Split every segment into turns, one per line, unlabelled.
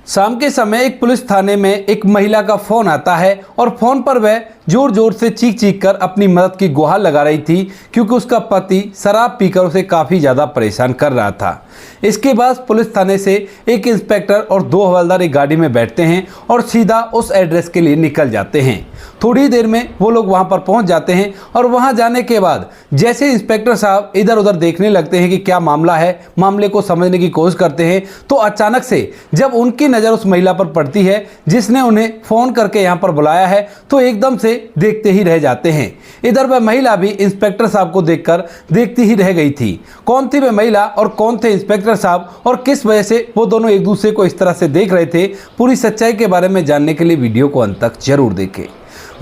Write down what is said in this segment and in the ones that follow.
शाम के समय एक पुलिस थाने में एक महिला का फोन आता है और फोन पर वह जोर जोर से चीख चीख कर अपनी मदद की गुहार लगा रही थी, क्योंकि उसका पति शराब पीकर उसे काफ़ी ज़्यादा परेशान कर रहा था। इसके बाद पुलिस थाने से एक इंस्पेक्टर और 2 हवलदार एक गाड़ी में बैठते हैं और सीधा उस एड्रेस के लिए निकल जाते हैं। थोड़ी देर में वो लोग वहां पर पहुंच जाते हैं और वहां जाने के बाद जैसे इंस्पेक्टर साहब इधर उधर देखने लगते हैं कि क्या मामला है, मामले को समझने की कोशिश करते हैं, तो अचानक से जब उनकी नज़र उस महिला पर पड़ती है जिसने उन्हें फ़ोन करके यहाँ पर बुलाया है, तो एकदम से देखते ही रह जाते हैं। इधर वह महिला भी इंस्पेक्टर साहब को देखकर देखती ही रह गई थी। कौन थी वह महिला और कौन थे इंस्पेक्टर साहब और किस वजह से वो दोनों एक दूसरे को इस तरह से देख रहे थे, पूरी सच्चाई के बारे में जानने के लिए वीडियो को अंत तक जरूर देखें।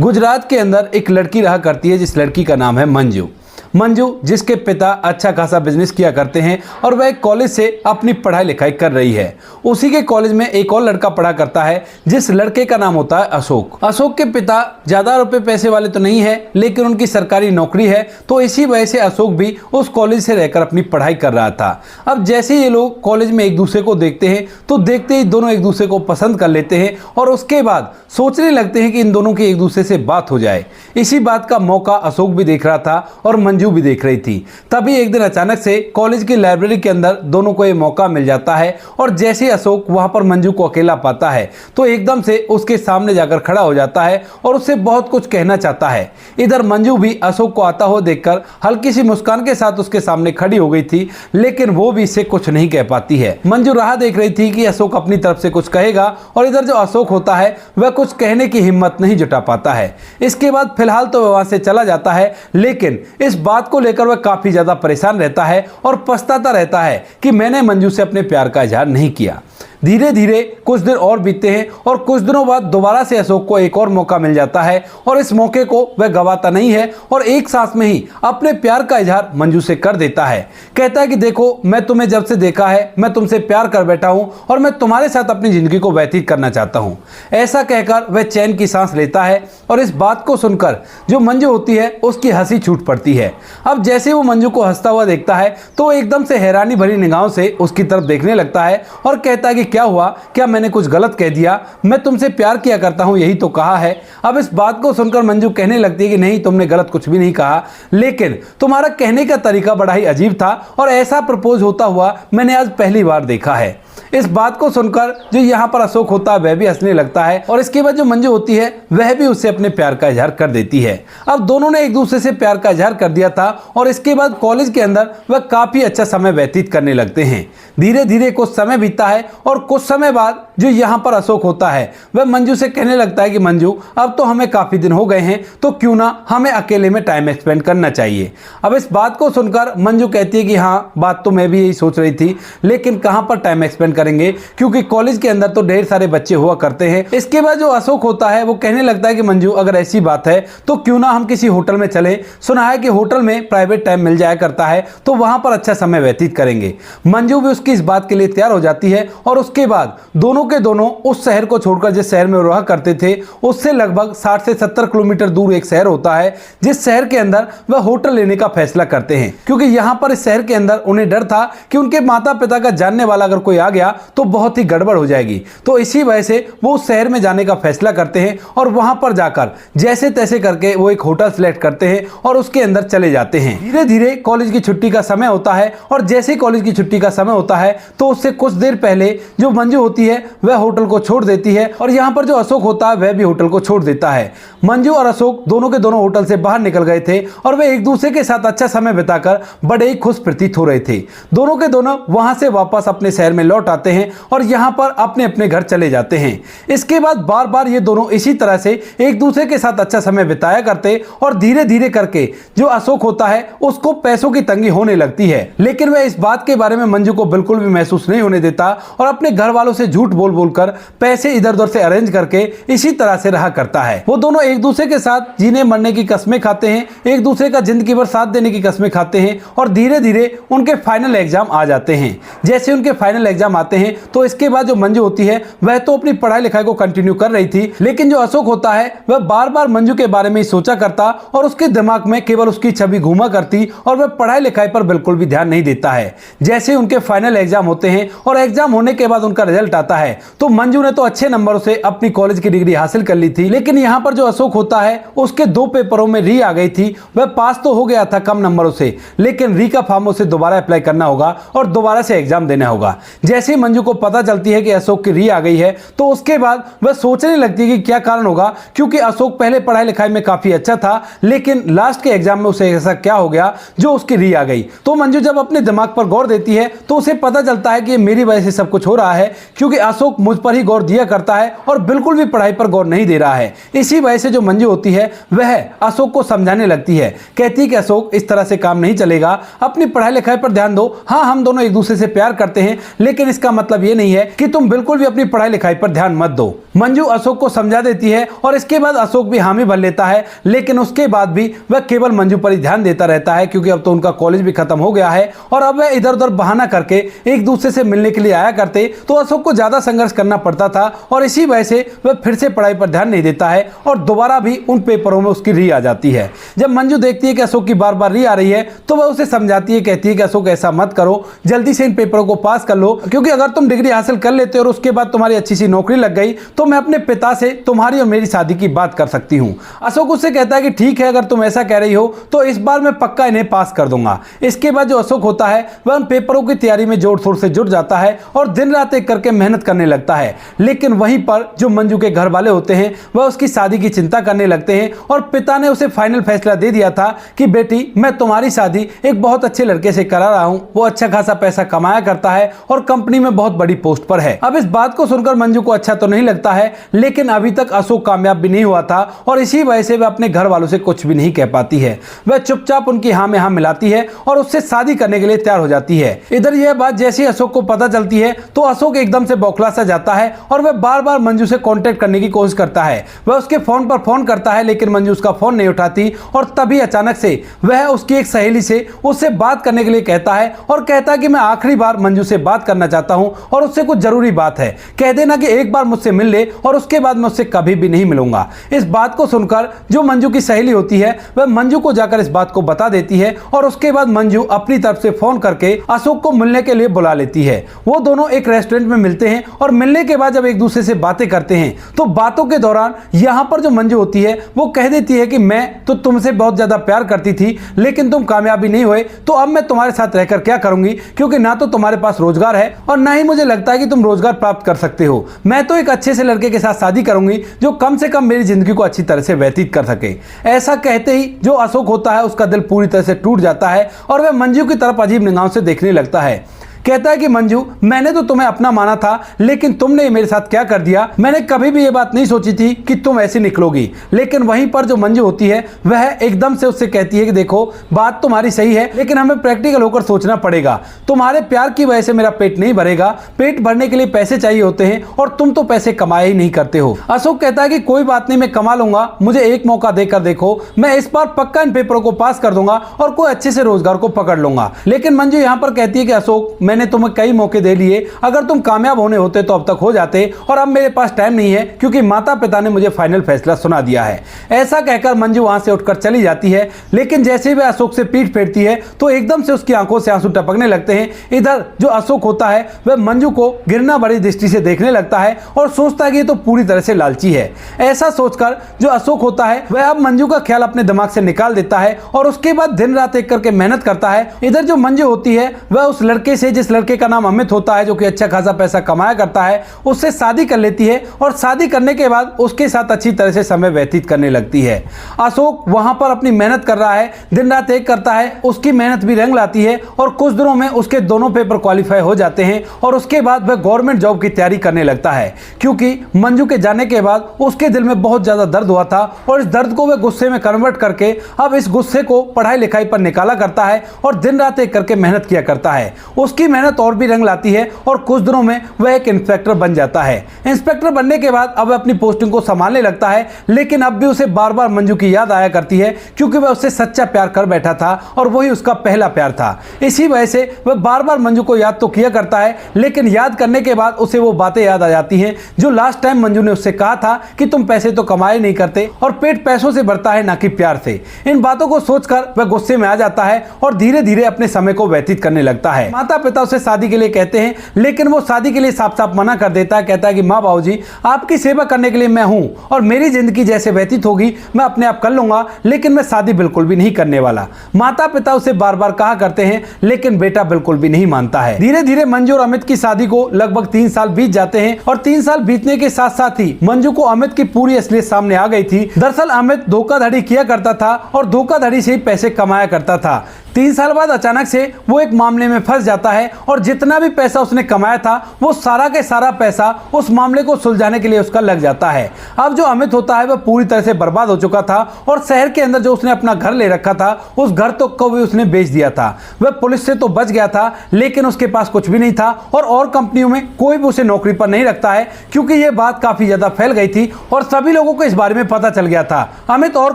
गुजरात के अंदर एक लड़की रहा करती है जिस लड़की का नाम है मंजू। मंजू जिसके पिता अच्छा खासा बिजनेस किया करते हैं और वह एक कॉलेज से अपनी पढ़ाई लिखाई कर रही है। उसी के कॉलेज में एक और लड़का पढ़ा करता है जिस लड़के का नाम होता है अशोक। अशोक के पिता ज़्यादा रुपए पैसे वाले तो नहीं है, लेकिन उनकी सरकारी नौकरी है, तो इसी वजह से अशोक भी उस कॉलेज से रहकर अपनी पढ़ाई कर रहा था। अब जैसे ये लोग कॉलेज में एक दूसरे को देखते हैं तो देखते ही दोनों एक दूसरे को पसंद कर लेते हैं और उसके बाद सोचने लगते हैं कि इन दोनों की एक दूसरे से बात हो जाए। इसी बात का मौका अशोक भी देख रहा था और मंजू भी देख रही थी। तभी एक दिन अचानक से कॉलेज की लाइब्रेरी के अंदर दोनों को ये मौका मिल जाता है और जैसे अशोक वहां पर मंजू को अकेला पाता है तो एकदम से उसके सामने जाकर खड़ा हो जाता है और उससे बहुत कुछ कहना चाहता है। इधर मंजू भी अशोक को आता हुआ देखकर हल्की सी मुस्कान के साथ उसके सामने खड़ी हो गई थी, लेकिन वो भी इससे कुछ नहीं कह पाती है। मंजू राह देख रही थी कि अशोक अपनी तरफ से कुछ कहेगा और इधर जो अशोक होता है वह कुछ कहने की हिम्मत नहीं जुटा पाता है। इसके बाद फिलहाल तो वह वहां से चला जाता है, लेकिन इस बात को लेकर वह काफी ज्यादा परेशान रहता है और पछताता रहता है कि मैंने मंजू से अपने प्यार का इजहार नहीं किया। धीरे धीरे कुछ दिन और बीतते हैं और कुछ दिनों बाद दोबारा से अशोक को एक और मौका मिल जाता है और इस मौके को वह गवाता नहीं है और एक सांस में ही अपने प्यार का इजहार मंजू से कर देता है। कहता है कि देखो, मैं तुम्हें जब से देखा है मैं तुमसे प्यार कर बैठा हूं और मैं तुम्हारे साथ अपनी जिंदगी को व्यतीत करना चाहता हूं। ऐसा कहकर वह चैन की सांस लेता है और इस बात को सुनकर जो मंजू होती है उसकी हंसी छूट पड़ती है। अब जैसे वो मंजू को हंसता हुआ देखता है तो एकदम से हैरानी भरी निगाहों से उसकी तरफ देखने लगता है और कहता है कि क्या हुआ, क्या मैंने कुछ गलत कह दिया? मैं तुमसे प्यार किया करता हूं, यही तो कहा है। अब इस बात को सुनकर मंजू कहने लगती है कि नहीं, तुमने गलत कुछ भी नहीं कहा, लेकिन तुम्हारा कहने का तरीका बड़ा ही अजीब था और ऐसा प्रपोज होता हुआ मैंने आज पहली बार देखा है। इस बात को सुनकर जो यहाँ पर अशोक होता है वह भी हंसने लगता है और इसके बाद जो मंजू होती है वह भी उससे अपने प्यार का इजहार कर देती है। अब दोनों ने एक दूसरे से प्यार का इजहार कर दिया था और इसके बाद कॉलेज के अंदर वह काफी अच्छा समय व्यतीत करने लगते हैं। धीरे धीरे कुछ समय बीतता है और कुछ समय बाद जो यहाँ पर अशोक होता है वह मंजू से कहने लगता है कि मंजू, अब तो हमें काफी दिन हो गए हैं, तो क्यों ना हमें अकेले में टाइम स्पेंड करना चाहिए। अब इस बात को सुनकर मंजू कहती है कि हाँ, बात तो मैं भी यही सोच रही थी, लेकिन कहां पर टाइम स्पेंड करेंगे, क्योंकि कॉलेज के अंदर तो ढेर सारे बच्चे हुआ करते हैं। इसके बाद जो अशोक होता है वो कहने लगता है कि मंजू, अगर ऐसी बात है तो क्यों ना हम किसी होटल में चलें, सुना है कि होटल में प्राइवेट टाइम मिल जाया करता है, तो वहां पर अच्छा समय व्यतीत करेंगे। मंजू भी उसकी इस बात के लिए तैयार हो जाती है और उसके बाद दोनों के दोनों उस शहर को छोड़कर जिस शहर में रहा करते थे उससे लगभग 60 से 70 किलोमीटर दूर एक शहर होता है, जिस शहर के अंदर वह होटल लेने का फैसला करते हैं, क्योंकि यहां पर इस शहर के अंदर उन्हें डर था कि उनके माता पिता का जानने वाला अगर कोई आ गया तो बहुत ही गड़बड़ हो जाएगी। तो इसी वजह से वो उस शहर में जाने का फैसला करते हैं और वहां पर जाकर जैसे तैसे करके वो एक होटल सिलेक्ट करते हैं और उसके अंदर चले जाते हैं। धीरे धीरे कॉलेज की छुट्टी का समय होता है और जैसे कॉलेज की छुट्टी का समय होता है तो उससे कुछ देर पहले जो मंजू होती है वह होटल को छोड़ देती है और यहाँ पर जो अशोक होता है वह भी होटल को छोड़ देता है। मंजू और अशोक दोनों के दोनों होटल से बाहर निकल गए थे और वे एक दूसरे के साथ अच्छा समय बिताकर बड़े ही खुश प्रतीत हो रहे थे। दोनों के दोनों वहां से वापस अपने शहर में लौट आते हैं और यहाँ पर अपने अपने घर चले जाते हैं। इसके बाद बार बार ये दोनों इसी तरह से एक दूसरे के साथ अच्छा समय बिताया करते और धीरे धीरे करके जो अशोक होता है उसको पैसों की तंगी होने लगती है, लेकिन वह इस बात के बारे में मंजू को बिल्कुल भी महसूस नहीं होने देता और अपने घर वालों से झूठ बोल बोलकर पैसे इधर उधर से अरेंज करके इसी तरह से रहा करता है। वो दोनों एक दूसरे के साथ जीने मरने की कस्में खाते हैं, एक दूसरे का जिंदगी भर साथ देने की कस्में खाते हैं और धीरे धीरे उनके फाइनल एग्जाम आ जाते हैं। जैसे उनके फाइनल एग्जाम आते हैं तो इसके बाद जो मंजू होती है वह तो अपनी पढ़ाई लिखाई को कंटिन्यू कर रही थी, लेकिन जो अशोक होता है वह बार बार मंजू के बारे में ही सोचा करता और उसके दिमाग में केवल उसकी छवि घूमा करती और वह पढ़ाई लिखाई पर बिल्कुल भी ध्यान नहीं देता है। जैसे उनके फाइनल एग्जाम होते हैं और एग्जाम होने के बाद उनका रिजल्ट आता है तो मंजू ने तो अच्छे नंबरों से अपनी कॉलेज की डिग्री हासिल कर ली थी, लेकिन यहाँ पर जो अशोक होता है उसके 2 पेपरों में री आ गई थी। वह पास तो हो गया था कम नंबरों से, लेकिन री का फॉर्म उसे दोबारा अप्लाई करना होगा और दोबारा से एग्जाम देना होगा। जैसे ही मंजू को पता चलती है कि अशोक की री आ गई है तो उसके बाद वह सोचने लगती है कि क्या कारण होगा, क्योंकि अशोक पहले पढ़ाई लिखाई में काफी अच्छा था, लेकिन लास्ट के एग्जाम में उसे ऐसा क्या हो गया जो उसकी री आ गई। तो मंजू जब अपने दिमाग पर गौर देती है तो उसे पता चलता है कि मेरी वजह से सब कुछ हो रहा है, क्योंकि अशोक मुझ पर ही गौर दिया करता है और बिल्कुल भी पढ़ाई पर गौर नहीं दे रहा है। इसी वजह से जो मंजू होती है वह अशोक को समझाने लगती है, कहती है कि अशोक इस तरह से काम नहीं चलेगा, अपनी पढ़ाई लिखाई पर ध्यान दो। हाँ, हम दोनों एक दूसरे से प्यार करते हैं, लेकिन इसका मतलब यह नहीं है कि तुम बिल्कुल भी अपनी पढ़ाई लिखाई पर ध्यान मत दो। मंजू अशोक को समझा देती है और इसके बाद अशोक भी हामी भर लेता है, लेकिन उसके बाद भी वह केवल मंजू पर ही ध्यान देता रहता है, क्योंकि अब तो उनका कॉलेज भी खत्म हो गया है और अब वह इधर उधर बहाना करके एक दूसरे से मिलने के लिए आया करते, तो अशोक को ज्यादा संघर्ष करना पड़ता था और इसी वजह से वह फिर से पढ़ाई पर ध्यान नहीं देता है और दोबारा भी उन पेपरों में उसकी री आ जाती है। जब मंजू देखती है कि अशोक की बार बार री आ रही है तो वह उसे समझाती है, कहती है कि अशोक ऐसा मत करो, जल्दी से इन पेपरों को पास कर लो, क्योंकि अगर तुम डिग्री हासिल कर लेते और उसके बाद तुम्हारी अच्छी सी नौकरी लग गई तो मैं अपने पिता से तुम्हारी और मेरी शादी की बात कर सकती हूँ। अशोक उससे कहता है कि ठीक है, अगर तुम ऐसा कह रही हो तो इस बार मैं पक्का इन्हें पास कर दूंगा। इसके बाद जो अशोक होता है वह उन पेपरों की तैयारी में जोर शोर से जुट जाता है और दिन रात एक करके मेहनत करने लगता है, लेकिन वहीं पर जो मंजू के घर वाले होते हैं वह उसकी शादी की चिंता करने लगते हैं और पिता ने उसे फाइनल फैसला दे दिया था कि बेटी, मैं तुम्हारी शादी एक बहुत अच्छे लड़के से करा रहा हूं, वो अच्छा खासा पैसा कमाया करता है और कंपनी में बहुत बड़ी पोस्ट पर है। अब इस बात को सुनकर मंजू को अच्छा तो नहीं लगता है, लेकिन अभी तक अशोक कामयाब भी नहीं हुआ था और इसी वजह से वह अपने घर वालों से कुछ भी नहीं कह पाती है। वह चुपचाप उनकी हाँ में हाँ मिलाती है और उससे शादी करने के लिए तैयार हो जाती है। इधर यह बात जैसे अशोक को पता चलती है तो अशोक एकदम से बौखला सा जाता है और वह बार बार मंजू से कांटेक्ट करने की कोशिश करता है। वह उसके फोन पर फोन करता है, लेकिन मंजू उसका फोन नहीं उठाती और तभी अचानक से वह उसकी एक सहेली से उससे बात करने के लिए कहता है और कहता है कि मैं आखिरी बार मंजू से बात करना चाहता हूं और उससे कुछ जरूरी बात है, कह देना कि एक बार मुझसे मिल ले और उसके बाद मैं उससे कभी भी नहीं मिलूंगा। इस बात को सुनकर जो मंजू की सहेली होती है वह मंजू को जाकर इस बात को बता देती है और उसके बाद मंजू अपनी तरफ से फोन करके अशोक को मिलने के लिए बुला लेती है। वो दोनों एक रेस्टोरेंट में मिलते हैं और मिलने के बाद जब एक दूसरे से बातें करते हैं तो बातों के दौरान यहाँ पर जो मंजू होती है वो कह देती है कि मैं तो तुमसे बहुत ज्यादा प्यार करती थी, लेकिन तुम कामयाबी नहीं हुए, तो अब मैं तुम्हारे साथ रहकर क्या करूंगी, क्योंकि ना तो तुम्हारे पास रोजगार है और ना ही मुझे लगता है कि तुम रोजगार प्राप्त कर सकते हो। मैं तो एक अच्छे से लड़के के साथ शादी करूंगी जो कम से कम मेरी जिंदगी को अच्छी तरह से व्यतीत कर सके। ऐसा कहते ही जो अशोक होता है उसका दिल पूरी तरह से टूट जाता है और वह मंजू की तरफ अजीब निगाहों से देखने लगता है। कहता है कि मंजू, मैंने तो तुम्हें अपना माना था, लेकिन तुमने मेरे साथ क्या कर दिया। मैंने कभी भी ये बात नहीं सोची थी कि तुम ऐसी निकलोगी। लेकिन वहीं पर जो मंजू होती है वह एकदम से उससे कहती है कि देखो, बात तुम्हारी सही है, लेकिन हमें प्रैक्टिकल होकर सोचना पड़ेगा। तुम्हारे प्यार की वजह से मेरा पेट नहीं भरेगा, पेट भरने के लिए पैसे चाहिए होते हैं और तुम तो पैसे कमाए ही नहीं करते हो। अशोक कहता है कि कोई बात नहीं, मैं कमा लूंगा, मुझे एक मौका देकर देखो, मैं इस बार पक्का इन पेपरों को पास कर दूंगा और कोई अच्छे से रोजगार को पकड़ लूंगा। लेकिन मंजू यहाँ पर कहती है कि अशोक, मैंने तुम्हें कई मौके दे लिए, अगर तुम कामयाब होने होते तो अब तक हो जाते और अब मेरे पास टाइम नहीं है, क्योंकि माता पिता ने मुझे फाइनल फैसला सुना दिया है। ऐसा कहकर मंजू वहां से उठकर चली जाती है, लेकिन जैसे ही वह अशोक से पीठ फेरती है तो एकदम से उसकी आंखों से आंसू टपकने लगते हैं। इधर जो अशोक होता है वह मंजू को घृणा भरी दृष्टि से देखने लगता है और सोचता है कि ये तो पूरी तरह से लालची है। ऐसा सोचकर जो अशोक होता है वह अब मंजू का ख्याल अपने दिमाग से निकाल देता है और उसके बाद दिन रात एक करके मेहनत करता है। इधर जो मंजू होती है वह उस लड़के से, जिस लड़के का नाम अमित होता है, जो कि अच्छा खासा पैसा कमाया करता है, उससे शादी कर लेती है और शादी करने के बाद उसके साथ अच्छी तरह से समय व्यतीत करने लगती है। अशोक वहां पर अपनी मेहनत कर रहा है, दिन रात एक करता है, उसकी मेहनत भी रंग लाती है और कुछ दिनों में उसके दोनों पेपर क्वालिफाई हो जाते हैं और उसके बाद वह गवर्नमेंट जॉब की तैयारी करने लगता है। क्योंकि मंजू के जाने के बाद उसके दिल में बहुत ज्यादा दर्द हुआ था और इस दर्द को वह गुस्से में कन्वर्ट करके अब इस गुस्से को पढ़ाई लिखाई पर निकाला करता है और दिन रात एक करके मेहनत किया करता है। उसकी मेहनत और भी रंग लाती है और कुछ दिनों में वह एक इंस्पेक्टर बन जाता है। इंस्पेक्टर बनने के बाद अब वह अपनी पोस्टिंग को संभालने लगता है, लेकिन अब भी उसे बार बार मंजू की याद आया करती है, क्योंकि वह उससे सच्चा प्यार कर बैठा था और वही उसका पहला प्यार था। इसी वजह से वह बार बार मंजू को याद तो किया करता है, लेकिन याद करने के बाद उसे वो बातें याद आ जाती हैं जो लास्ट टाइम मंजू ने उससे कहा था कि तुम पैसे तो कमाए नहीं करते और पेट पैसों से भरता है, ना कि प्यार से। इन बातों को सोचकर वह गुस्से में आ जाता है और धीरे धीरे अपने समय को व्यतीत करने लगता है। माता पिता उसे शादी के लिए कहते हैं, लेकिन वो शादी के लिए साफ साफ मना कर देता है। कहता है कि माँ बाबूजी, आपकी सेवा करने के लिए मैं हूं और मेरी जिंदगी जैसे व्यतीत होगी मैं अपने आप कर लूंगा, लेकिन मैं शादी बिल्कुल भी नहीं करने वाला। माता पिता उसे बार बार कहा करते हैं, लेकिन बेटा बिल्कुल भी नहीं मानता है। धीरे धीरे मंजू और अमित की शादी को लगभग 3 साल बीत जाते हैं और 3 साल बीतने के साथ साथ ही मंजू को अमित की पूरी असलियत सामने आ गई थी। दरअसल अमित धोखाधड़ी किया करता था और धोखाधड़ी से ही पैसे कमाया करता था। 3 साल बाद अचानक से वो एक मामले में फंस जाता है और जितना भी पैसा उसने कमाया था वो सारा के सारा पैसा उस मामले को सुलझाने के लिए उसका लग जाता है। अब जो अमित होता है वह पूरी तरह से बर्बाद हो चुका था और शहर के अंदर जो उसने अपना घर ले रखा था उस घर तो को भी उसने बेच दिया था। वह पुलिस से तो बच गया था, लेकिन उसके पास कुछ भी नहीं था और कंपनियों में कोई भी उसे नौकरी पर नहीं रखता है, क्योंकि यह बात काफी ज्यादा फैल गई थी और सभी लोगों को इस बारे में पता चल गया था। अमित और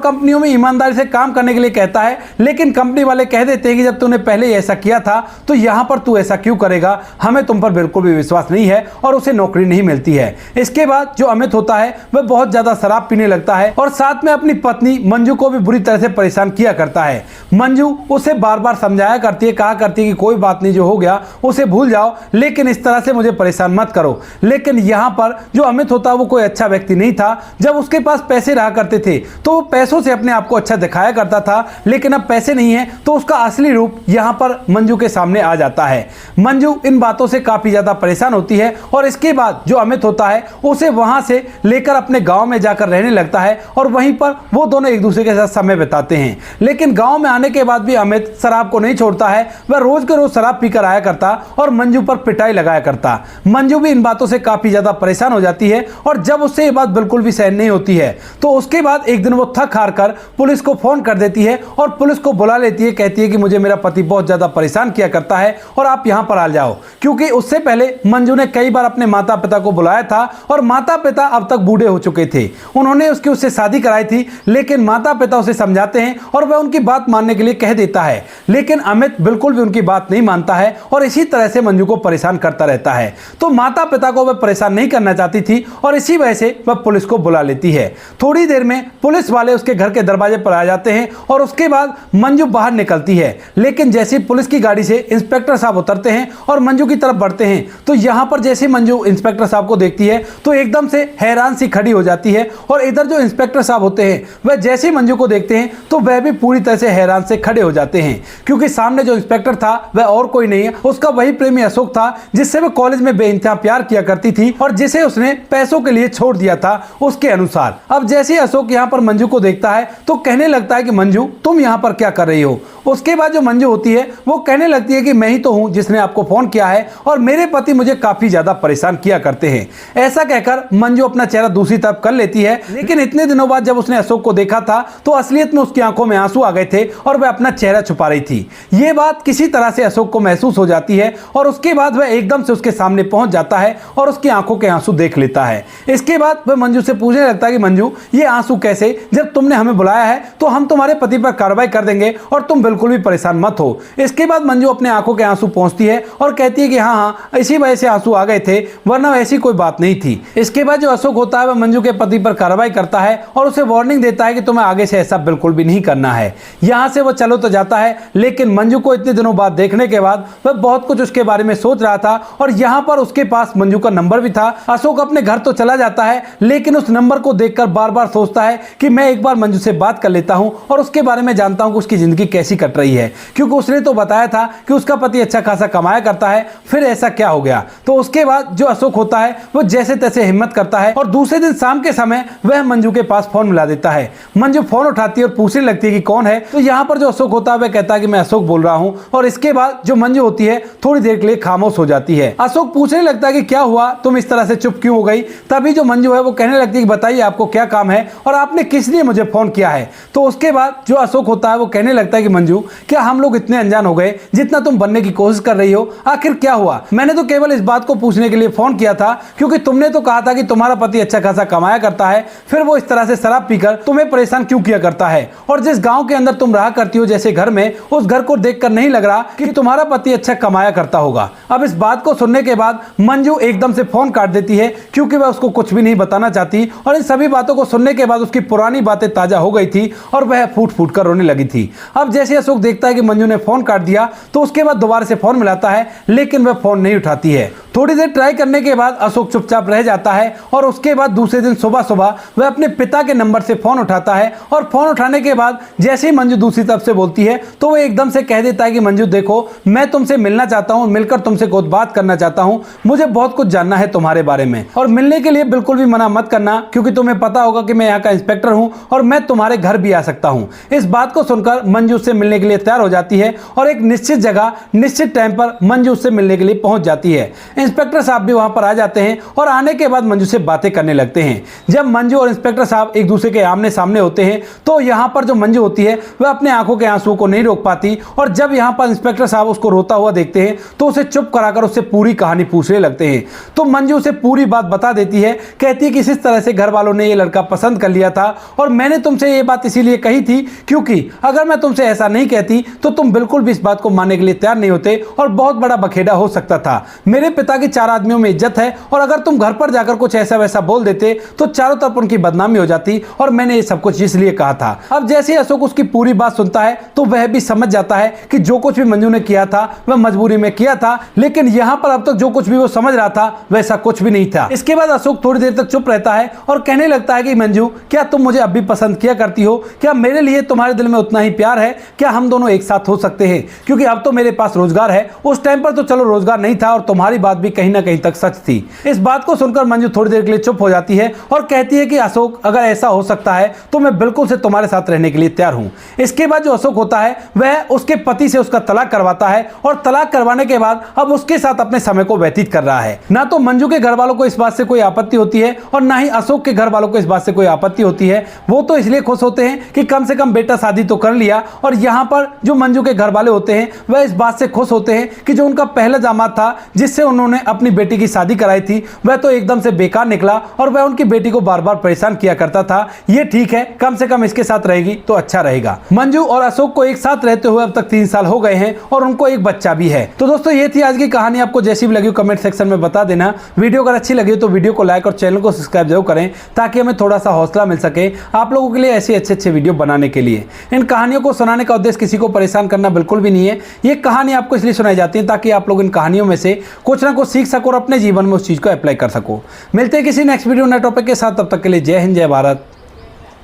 कंपनियों में ईमानदारी से काम करने के लिए कहता है, लेकिन कंपनी वाले कह देते हैं कि जब तूने पहले ऐसा किया था तो यहां पर तू ऐसा क्यों करेगा, हमें तुम पर बिल्कुल भी विश्वास नहीं है, और उसे नौकरी नहीं मिलती है। इसके बाद जो अमित होता है वह बहुत ज्यादा शराब पीने लगता है और साथ में अपनी पत्नी मंजू को भी बुरी तरह से परेशान किया करता है। मंजू उसे बार बार समझाया करती है, कहा करती है कि कोई बात नहीं, जो हो गया उसे भूल जाओ, लेकिन इस तरह से मुझे परेशान मत करो। लेकिन यहां पर जो अमित होता है वो कोई अच्छा व्यक्ति नहीं था। जब उसके पास पैसे रहा करते थे तो वो पैसों से अपने आप को अच्छा दिखाया करता था, लेकिन अब पैसे नहीं है तो उसका असली रूप यहां पर मंजू के सामने आ जाता है। मंजू इन बातों से काफी ज्यादा परेशान होती है और इसके बाद जो अमित होता है उसे वहां से लेकर अपने गांव में जाकर रहने लगता है और वहीं पर वो दोनों एक दूसरे के साथ समय बिताते हैं। लेकिन गांव में आने के बाद भी अमित शराब को नहीं छोड़ता है। वह रोज के रोज शराब पीकर आया करता और मंजू पर पिटाई लगाया करता। मंजू भी इन बातों से काफी ज्यादा परेशान हो जाती है और जब उससे ये बात बिल्कुल भी सहन नहीं होती है तो उसके बाद एक दिन वो थक हार कर पुलिस को फोन कर देती है और पुलिस को बुला लेती है। कहती है कि मुझे मेरा पति बहुत ज्यादा परेशान किया करता है और आप यहां पर आ जाओ, क्योंकि उससे पहले मंजू ने कई बार अपने माता पिता को बुलाया था और माता पिता अब तक बूढ़े हो चुके थे। उन्होंने उससे शादी कराई थी, लेकिन माता पिता उसे समझाते हैं और वह उनकी बात मानने के लिए कह देता है, लेकिन अमित बिल्कुल भी उनकी बात नहीं मानता है और इसी तरह से मंजू को परेशान करता रहता है। तो माता पिता को वह परेशान नहीं करना चाहती थी और इसी वजह से वह पुलिस को बुला लेती है। थोड़ी देर में पुलिस वाले उसके घर के दरवाजे पर आ जाते हैं और उसके बाद मंजू बाहर निकलती है, लेकिन जैसे पुलिस की गाड़ी से इंस्पेक्टर साहब उतरते हैं और मंजू की तरफ बढ़ते हैं तो यहां पर जैसे मंजू इंस्पेक्टर साहब को देखती है तो एकदम से हैरान सी खड़ी हो जाती है और इधर जो इंस्पेक्टर साहब होते हैं वह जैसे मंजू को देखते हैं तो वह भी पूरी तरह से हैरान से खड़े हो जाते हैं, क्योंकि सामने जो इंस्पेक्टर था वह और कोई नहीं है, उसका वही प्रेमी अशोक था जिससे वह कॉलेज में बेइंतहा प्यार किया करती थी और जिसे उसने पैसों के लिए छोड़ दिया था उसके अनुसार। अब जैसे अशोक यहां पर मंजू को देखता है तो कहने लगता है कि मंजू तुम यहां पर क्या कर रही हो। उसके बाद जो मंजू होती है वो कहने लगती है कि मैं ही तो हूं जिसने आपको फोन किया है और मेरे पति मुझे काफी ज्यादा परेशान किया करते हैं। ऐसा कहकर मंजू अपना चेहरा दूसरी तरफ कर लेती है, लेकिन इतने दिनों बाद जब उसने अशोक को देखा था तो असलियत में उसकी आंखों में आंसू आ गए थे और वह अपना चेहरा छुपा रही थी। ये बात किसी तरह से अशोक को महसूस हो जाती है और उसके बाद वह एकदम से उसके सामने पहुंच जाता है और उसकी आंखों के आंसू देख लेता है। इसके बाद वह मंजू से पूछने लगता है कि मंजू ये आंसू कैसे, जब तुमने हमें बुलाया है तो हम तुम्हारे पति पर कार्रवाई कर देंगे और तुम बिल्कुल भी परेशान मत हो। इसके बाद मंजू अपने आंखों के आंसू पहुंचती है और कहती है कि हाँ इसी वजह से आंसू आ गए थे, वरना ऐसी कोई बात नहीं थी। इसके बाद जो अशोक होता है वह मंजू के पति पर कार्रवाई करता है और उसे वार्निंग देता है कि तुम्हें आगे से ऐसा बिल्कुल भी नहीं करना है। यहां से वो चलो तो जाता है, लेकिन मंजू को इतने दिनों बाद देखने के बाद वह बहुत कुछ उसके बारे में सोच रहा था और यहां पर उसके पास मंजू का नंबर भी था। अशोक अपने घर तो चला जाता है, लेकिन उस नंबर को देखकर बार बार सोचता है कि मैं एक बार मंजू से बात कर लेता हूं और उसके बारे में जानता हूं कि उसकी जिंदगी कैसी कट रही है, क्योंकि उसने तो बताया था कि उसका पति अच्छा खासा कमाया करता है, फिर ऐसा क्या हो गया। तो उसके बाद जो अशोक होता है वो जैसे तैसे हिम्मत करता है और दूसरे दिन शाम के समय वह मंजू के पास फोन मिला देता है। मंजू फोन उठाती है और पूछने लगती है कि कौन है। तो यहाँ पर जो अशोक होता है वह कहता है कि मैं अशोक बोल रहा हूँ और इसके बाद जो मंजू होती है थोड़ी देर के लिए खामोश हो जाती है। अशोक पूछने लगता है कि क्या हुआ, तुम इस तरह से चुप क्यों हो गई। तभी जो मंजू है वो कहने लगती है कि बताइए आपको क्या काम है और आपने किस लिए मुझे फोन किया है। तो उसके बाद जो अशोक होता है वो कहने लगता है कि मंजू क्या हम लोग इतने अनजान हो गए जितना तुम बनने की कोशिश कर रही हो, आखिर क्या हुआ। मैंने तो केवल इस बात को पूछने के लिए फोन किया था क्योंकि तुमने तो कहा था कि तुम्हारा पति अच्छा खासा कमाया करता है, फिर वो इस तरह से शराब पीकर तुम्हें परेशान क्यों किया करता है और जिस गांव के अंदर तुम रहा करती हो जैसे घर में, उस घर को देखकर नहीं लग रहा कि तुम्हारा पति अच्छा कमाया करता होगा। अब इस बात को सुनने के बाद मंजू एकदम से फोन काट देती है क्योंकि वह उसको कुछ भी नहीं बताना चाहती और इन सभी बातों को सुनने के बाद उसकी पुरानी बातें ताजा हो गई थी और वह फूट फूट कर रोने लगी थी। अब जैसे अशोक देखता है कि मंजू ने फोन काट दिया तो उसके बाद दोबारा से फोन मिलाता है, लेकिन वह फोन नहीं उठाती है। थोड़ी देर ट्राई करने के बाद अशोक चुपचाप रह जाता है और उसके बाद दूसरे दिन सुबह सुबह वह अपने पिता के नंबर से फोन उठाता है और फोन उठाने के बाद जैसे ही मंजू दूसरी तरफ से बोलती है तो वह एकदम से कह देता है कि मंजू देखो, मैं तुमसे मिलना चाहता हूं, मिलकर तुमसे कुछ बात करना चाहता हूं, मुझे बहुत कुछ जानना है तुम्हारे बारे में और मिलने के लिए बिल्कुल भी मना मत करना, क्योंकि तुम्हें पता होगा कि मैं यहाँ का इंस्पेक्टर हूं और मैं तुम्हारे घर भी आ सकता हूं। इस बात को सुनकर मंजू उससे मिलने के लिए तैयार हो जाती है और एक निश्चित जगह निश्चित टाइम पर मंजू उससे मिलने के लिए पहुंच जाती है। इंस्पेक्टर साहब भी वहां पर आ जाते हैं और आने के बाद मंजू से बातें करने लगते हैं। जब मंजू और इंस्पेक्टर साहब एक दूसरे के आमने सामने होते हैं तो यहाँ पर जो मंजू होती है वह अपने आंखों के आंसुओं को नहीं रोक पाती और जब यहाँ पर इंस्पेक्टर साहब उसको रोता हुआ देखते हैं तो उसे चुप कराकर उससे पूरी कहानी पूछने लगते हैं। तो मंजू उसे पूरी बात बता देती है, कहती है कि इस तरह से घर वालों ने ये लड़का पसंद कर लिया था और मैंने तुमसे ये बात इसीलिए कही थी क्योंकि अगर मैं तुमसे ऐसा नहीं कहती तो तुम बिल्कुल भी इस बात को मानने के लिए तैयार नहीं होते और बहुत बड़ा बखेड़ा हो सकता था। मेरे पिता की 4 आदमियों में इज्जत है और अगर तुम घर पर जाकर कुछ ऐसा वैसा बोल देते तो चारों तरफ उनकी बदनामी हो जाती और मैंने ये सब कुछ इसलिए कहा था। अब जैसे ही अशोक उसकी पूरी बात सुनता है तो वह भी समझ जाता है कि जो कुछ भी मंजू ने किया था वह मजबूरी में किया था, लेकिन यहाँ पर अब तक जो कुछ भी वो समझ रहा था वैसा कुछ भी नहीं था। इसके बाद अशोक थोड़ी देर तक चुप रहता है और कहने लगता है कि मंजू, क्या तुम मुझे अब भी पसंद किया करती हो? क्या मेरे लिए तुम्हारे दिल में उतना ही प्यार है? क्या हम दोनों एक साथ हो सकते हैं? क्योंकि अब तो मेरे पास रोजगार है, उस टाइम पर तो चलो रोजगार नहीं था और तुम्हारी बात भी कहीं ना कहीं तक सच थी। इस बात को सुनकर मंजू थोड़ी देर के लिए चुप हो जाती है और कहती है कि अशोक, अगर ऐसा हो सकता है तो मैं बिल्कुल से तुम्हारे साथ रहने के लिए तैयार हूं। इसके बाद जो अशोक होता है वह उसके पति से उसका तलाक करवाता है और तलाक करवाने के बाद अब उसके साथ अपने समय को व्यतीत कर रहा है। ना तो मंजू के घर वालों को इस बात से कोई आपत्ति होती है और ना ही अशोक के घर वालों को इस बात से कोई आपत्ति होती है। वो तो इसलिए खुश होते हैं कि कम से कम बेटा शादी तो कर लिया, और यहाँ पर जो मंजू के घर वाले होते हैं वह इस बात से खुश होते हैं कि जो उनका पहला दामाद था जिससे उन्होंने अपनी बेटी की शादी कराई थी वह तो एकदम से बेकार निकला और वह उनकी बेटी को बार बार परेशान किया करता था। ये ठीक है, कम से कम इसके साथ रहेगी तो अच्छा रहेगा। मंजू और अशोक को एक साथ रहते हुए अब तक 3 साल हो गए हैं और उनको एक बच्चा भी है। तो दोस्तों ये थी आज की कहानी। आपको जैसी भी लगी कमेंट सेक्शन में बता देना। वीडियो अगर अच्छी लगी तो वीडियो को लाइक और चैनल को सब्सक्राइब जरूर करें ताकि हमें थोड़ा सा हौसला मिल सके आप लोगों के लिए ऐसे अच्छे वीडियो बनाने के लिए। इन कहानियों को सुनाने का उद्देश्य किसी को परेशान करना बिल्कुल भी नहीं है। ये कहानी आपको इसलिए सुनाई जाती है ताकि आप लोग इन कहानियों में से कुछ ना कुछ सीख सको और अपने जीवन में उस चीज को अप्लाई कर सको। मिलते हैं किसी नेक्स्ट वीडियो नए टॉपिक के साथ, तब तक के लिए जय हिंद, जय भारत,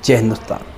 जय हिंदुस्तान।